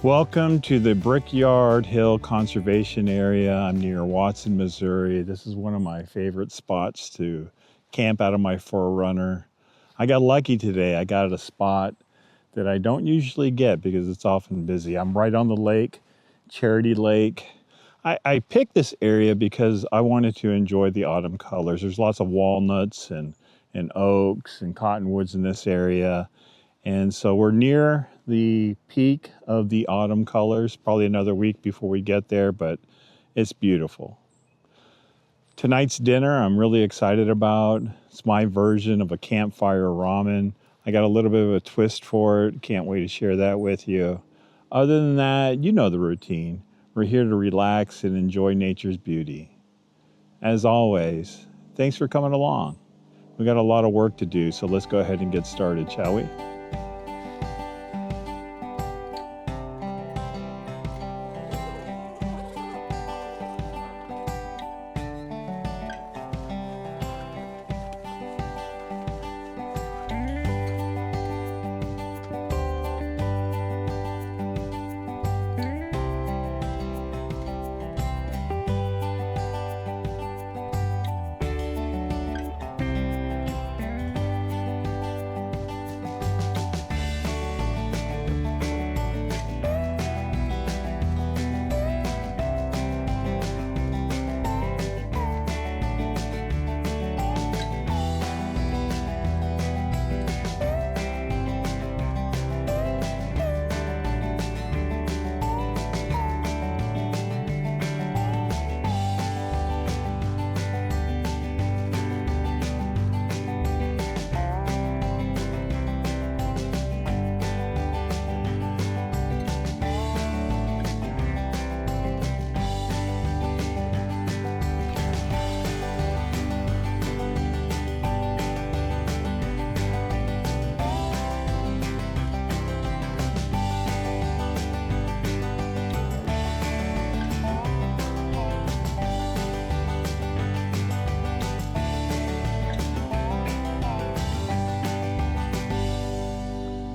Welcome to the Brickyard Hill Conservation Area. I'm near Watson, Missouri. This is one of my favorite spots to camp out of my 4Runner. I got lucky today. I got at a spot that I don't usually get because it's often busy. I'm right on the lake, Charity Lake. I picked this area because I wanted to enjoy the autumn colors. There's lots of walnuts and oaks and cottonwoods in this area. And so we're near the peak of the autumn colors, probably another week before we get there, but it's beautiful. Tonight's dinner I'm really excited about. It's my version of a campfire ramen. I got a little bit of a twist for it. Can't wait to share that with you. Other than that, you know the routine. We're here to relax and enjoy nature's beauty. As always, thanks for coming along. We got a lot of work to do, so let's go ahead and get started, shall we?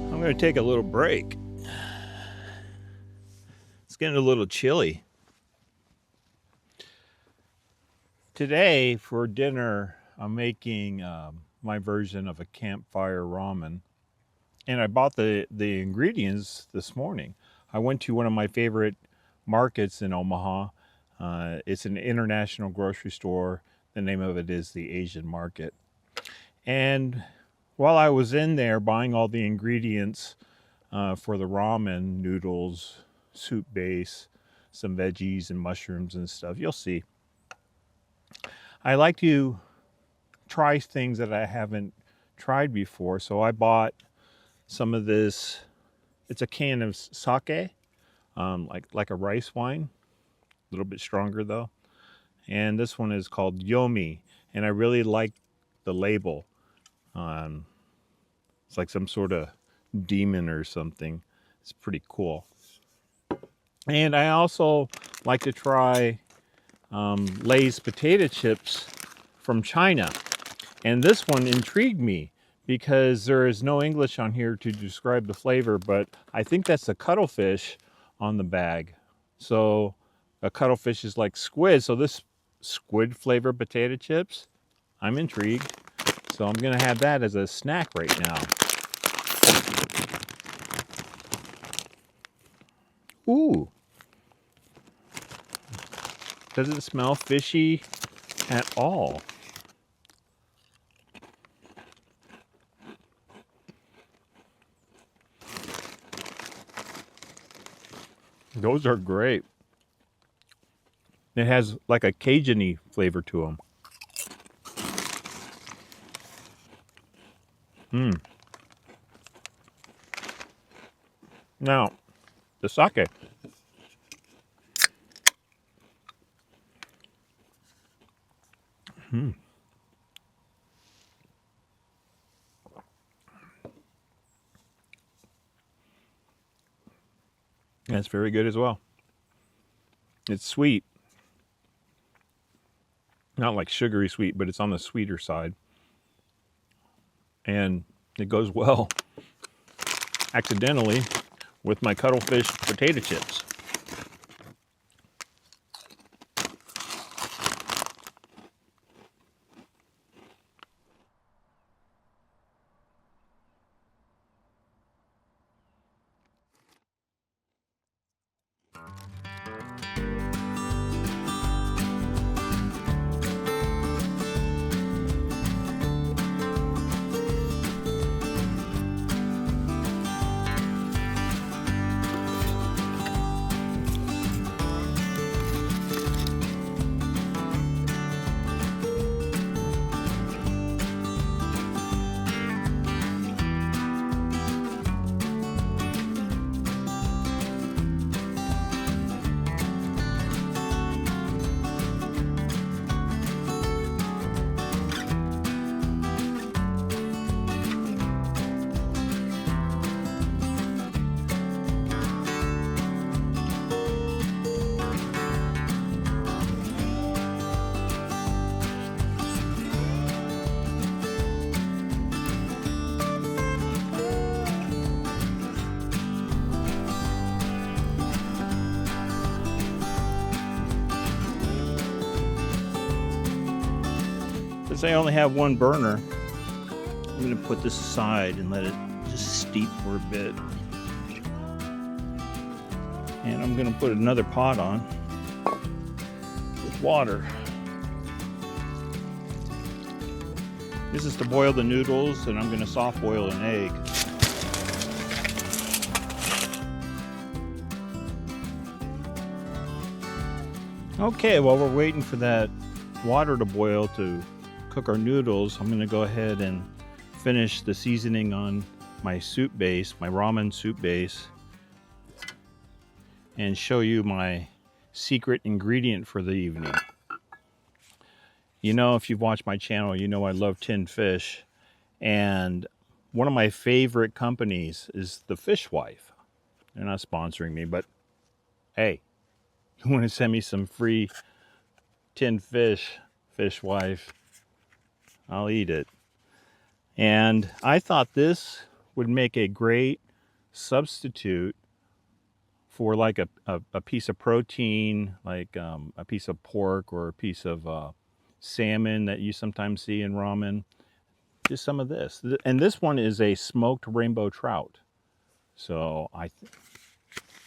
I'm going to take a little break. It's getting a little chilly. Today for dinner, I'm making my version of a campfire ramen. And I bought the ingredients this morning. I went to one of my favorite markets in Omaha. It's an international grocery store. The name of it is the Asian Market. And while I was in there buying all the ingredients for the ramen, noodles, soup base, some veggies and mushrooms and stuff, you'll see. I like to try things that I haven't tried before. So I bought some of this. It's a can of sake, like a rice wine, a little bit stronger though. And this one is called Yomi, and I really like the label. It's like some sort of demon or something. It's pretty cool. And I also like to try Lay's potato chips from China. And this one intrigued me because there is no English on here to describe the flavor, but I think that's a cuttlefish on the bag. So a cuttlefish is like squid. So this squid flavored potato chips, I'm intrigued. So I'm gonna have that as a snack right now. Ooh. Doesn't smell fishy at all. Those are great. It has like a Cajun-y flavor to them. Now, the sake. That's very good as well. It's sweet. Not like sugary sweet, but it's on the sweeter side. And it goes well accidentally with my cuttlefish potato chips. Since I only have one burner, I'm going to put this aside and let it just steep for a bit. And I'm going to put another pot on with water. This is to boil the noodles, and I'm going to soft boil an egg. Okay, while we're waiting for that water to boil to cook our noodles, I'm going to go ahead and finish the seasoning on my soup base, my ramen soup base, and show you my secret ingredient for the evening. You know, if you've watched my channel, you know I love tinned fish, and one of my favorite companies is the Fishwife. They're not sponsoring me, but hey, you want to send me some free tinned fish, Fishwife, I'll eat it. And I thought this would make a great substitute for like a piece of protein, like a piece of pork or a piece of salmon that you sometimes see in ramen. Just some of this. And this one is a smoked rainbow trout. So I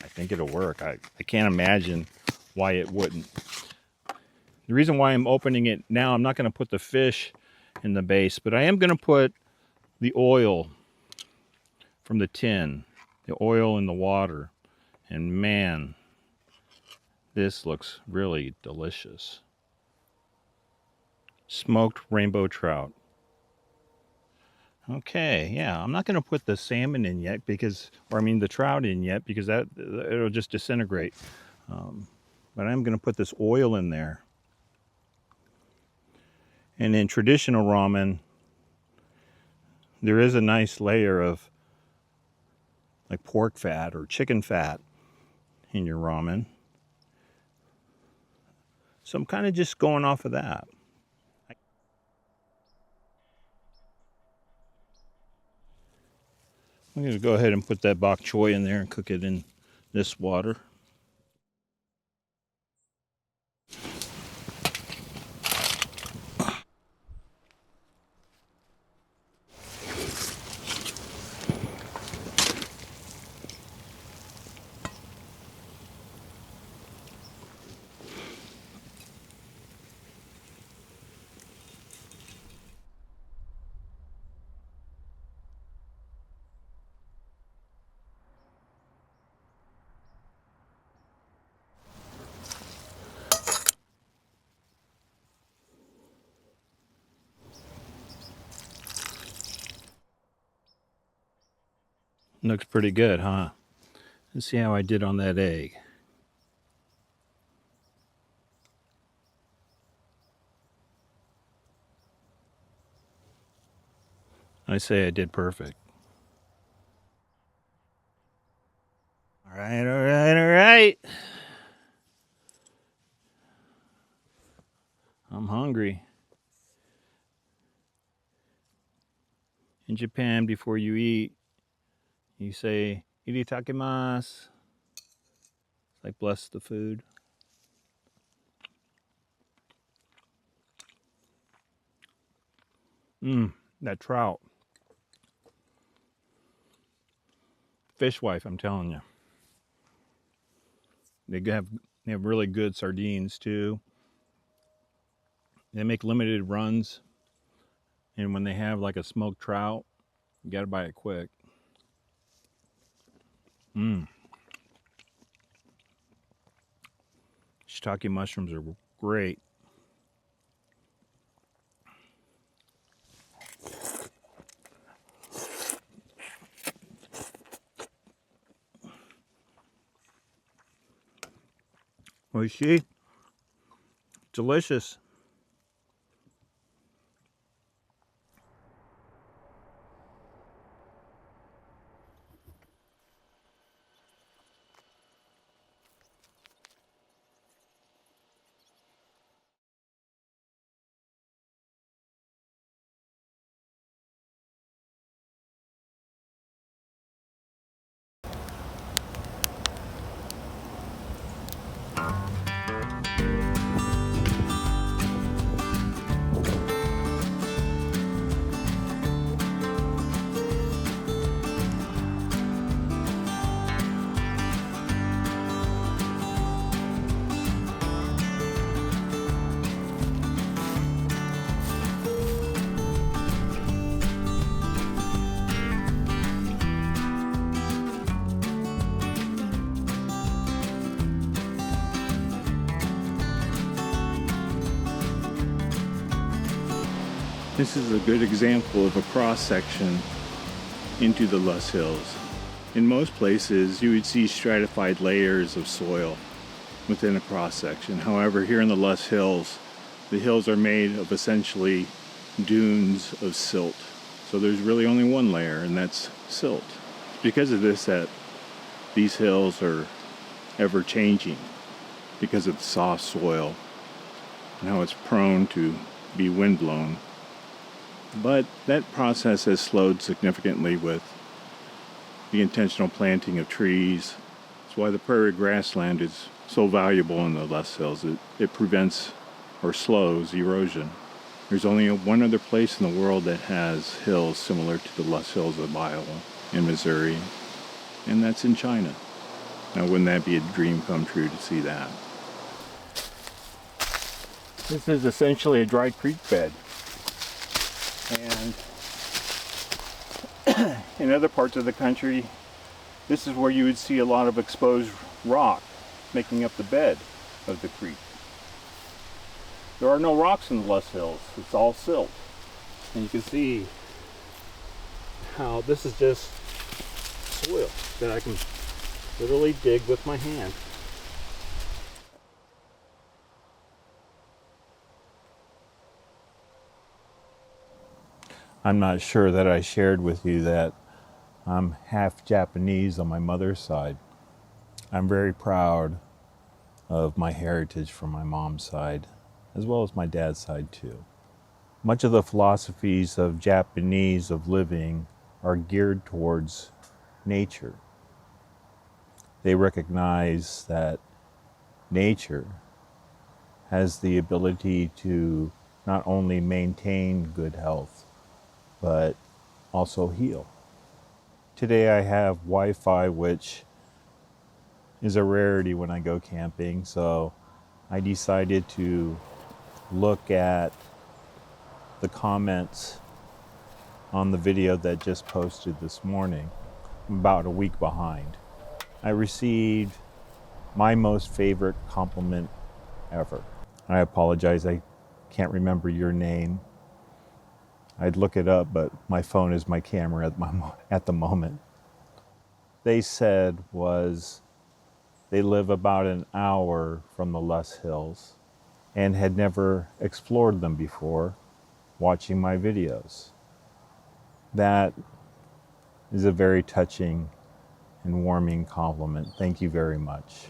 think it'll work. I can't imagine why it wouldn't. The reason why I'm opening it now, I'm not going to put the fish in the base, but I am going to put the oil from the tin, the oil in the water. And man, this looks really delicious. Smoked rainbow trout. Okay, yeah, I'm not going to put the salmon in yet because, or I mean the trout in yet because it'll just disintegrate. But I'm going to put this oil in there. And in traditional ramen, there is a nice layer of like pork fat or chicken fat in your ramen. So I'm kind of just going off of that. I'm going to go ahead and put that bok choy in there and cook it in this water. Looks pretty good, huh? Let's see how I did on that egg. I say I did perfect. All right, all right, all right. I'm hungry. In Japan, before you eat, you say Itadakimasu. It's like bless the food. That trout. Fishwife, I'm telling you. They have really good sardines too. They make limited runs, and when they have like a smoked trout, you gotta buy it quick. Shiitake mushrooms are great. Oishi. Delicious. This is a good example of a cross section into the Loess Hills. In most places, you would see stratified layers of soil within a cross section. However, here in the Loess Hills, the hills are made of essentially dunes of silt. So there's really only one layer, and that's silt. It's because of this that these hills are ever changing, because of the soft soil and how it's prone to be windblown. But that process has slowed significantly with the intentional planting of trees. That's why the prairie grassland is so valuable in the Loess Hills. It prevents or slows erosion. There's only one other place in the world that has hills similar to the Loess Hills of Iowa and Missouri, and that's in China. Now, wouldn't that be a dream come true to see that? This is essentially a dry creek bed. And in other parts of the country, this is where you would see a lot of exposed rock making up the bed of the creek. There are no rocks in the Loess Hills. It's all silt. And you can see how this is just soil that I can literally dig with my hand. I'm not sure that I shared with you that I'm half Japanese on my mother's side. I'm very proud of my heritage from my mom's side, as well as my dad's side too. Much of the philosophies of Japanese of living are geared towards nature. They recognize that nature has the ability to not only maintain good health, but also heal. Today I have Wi-Fi, which is a rarity when I go camping, so I decided to look at the comments on the video that just posted this morning. I'm about a week behind. I received my most favorite compliment ever. I apologize, I can't remember your name. I'd look it up, but my phone is my camera at the moment. They said was they live about an hour from the Loess Hills and had never explored them before, watching my videos. That is a very touching and warming compliment. Thank you very much.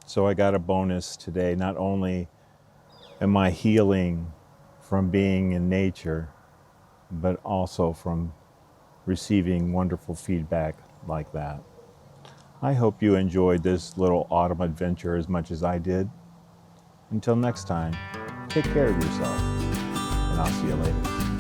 So I got a bonus today. Not only am I healing from being in nature, but also from receiving wonderful feedback like that. I hope you enjoyed this little autumn adventure as much as I did. Until next time, take care of yourself, and I'll see you later.